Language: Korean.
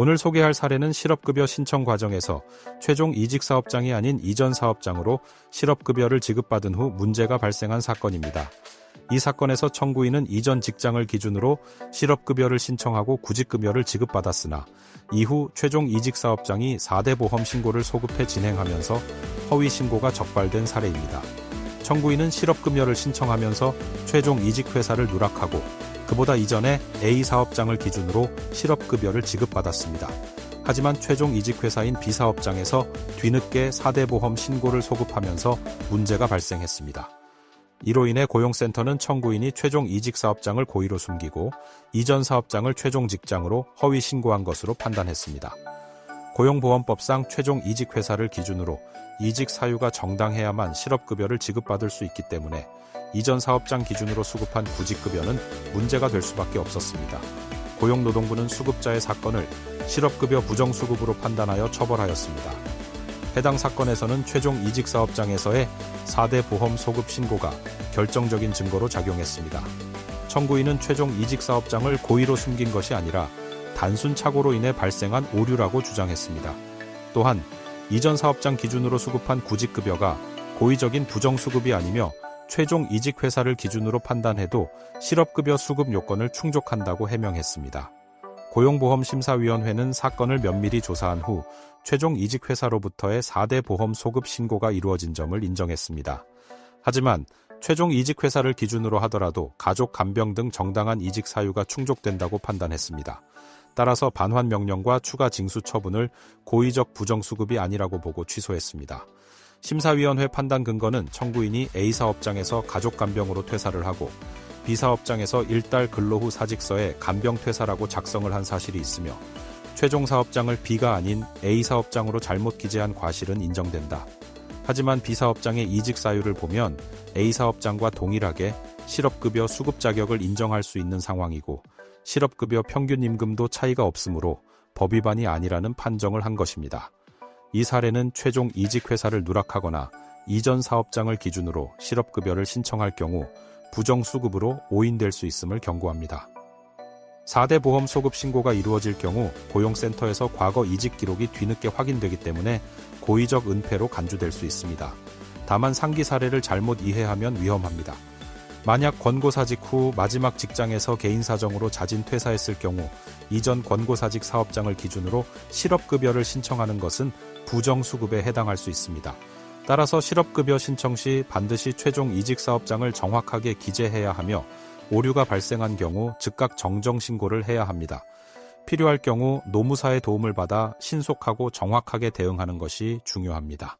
오늘 소개할 사례는 실업급여 신청 과정에서 최종 이직 사업장이 아닌 이전 사업장으로 실업급여를 지급받은 후 문제가 발생한 사건입니다. 이 사건에서 청구인은 이전 직장을 기준으로 실업급여를 신청하고 구직급여를 지급받았으나 이후 최종 이직 사업장이 4대 보험 신고를 소급해 진행하면서 허위 신고가 적발된 사례입니다. 청구인은 실업급여를 신청하면서 최종 이직 회사를 누락하고 그보다 이전에 A 사업장을 기준으로 실업급여를 지급받았습니다. 하지만 최종 이직 회사인 B 사업장에서 뒤늦게 4대 보험 신고를 소급하면서 문제가 발생했습니다. 이로 인해 고용센터는 청구인이 최종 이직 사업장을 고의로 숨기고 이전 사업장을 최종 직장으로 허위 신고한 것으로 판단했습니다. 고용보험법상 최종 이직 회사를 기준으로 이직 사유가 정당해야만 실업급여를 지급받을 수 있기 때문에 이전 사업장 기준으로 수급한 구직급여는 문제가 될 수밖에 없었습니다. 고용노동부는 수급자의 사건을 실업급여 부정수급으로 판단하여 처벌하였습니다. 해당 사건에서는 최종 이직 사업장에서의 4대 보험 소급 신고가 결정적인 증거로 작용했습니다. 청구인은 최종 이직 사업장을 고의로 숨긴 것이 아니라 단순 착오로 인해 발생한 오류라고 주장했습니다. 또한 이전 사업장 기준으로 수급한 구직급여가 고의적인 부정수급이 아니며 최종 이직 회사를 기준으로 판단해도 실업급여 수급 요건을 충족한다고 해명했습니다. 고용보험심사위원회는 사건을 면밀히 조사한 후 최종 이직 회사로부터의 4대 보험 소급 신고가 이루어진 점을 인정했습니다. 하지만 최종 이직 회사를 기준으로 하더라도 가족 간병 등 정당한 이직 사유가 충족된다고 판단했습니다. 따라서 반환 명령과 추가 징수 처분을 고의적 부정수급이 아니라고 보고 취소했습니다. 심사위원회 판단 근거는 청구인이 A 사업장에서 가족 간병으로 퇴사를 하고 B 사업장에서 일달 근로 후 사직서에 간병 퇴사라고 작성을 한 사실이 있으며 최종 사업장을 B가 아닌 A 사업장으로 잘못 기재한 과실은 인정된다. 하지만 B 사업장의 이직 사유를 보면 A 사업장과 동일하게 실업급여 수급 자격을 인정할 수 있는 상황이고 실업급여 평균 임금도 차이가 없으므로 법 위반이 아니라는 판정을 한 것입니다. 이 사례는 최종 이직 회사를 누락하거나 이전 사업장을 기준으로 실업급여를 신청할 경우 부정수급으로 오인될 수 있음을 경고합니다. 4대 보험 소급 신고가 이루어질 경우 고용센터에서 과거 이직 기록이 뒤늦게 확인되기 때문에 고의적 은폐로 간주될 수 있습니다. 다만 상기 사례를 잘못 이해하면 위험합니다. 만약 권고사직 후 마지막 직장에서 개인 사정으로 자진 퇴사했을 경우 이전 권고사직 사업장을 기준으로 실업급여를 신청하는 것은 부정수급에 해당할 수 있습니다. 따라서 실업급여 신청 시 반드시 최종 이직 사업장을 정확하게 기재해야 하며 오류가 발생한 경우 즉각 정정 신고를 해야 합니다. 필요할 경우 노무사의 도움을 받아 신속하고 정확하게 대응하는 것이 중요합니다.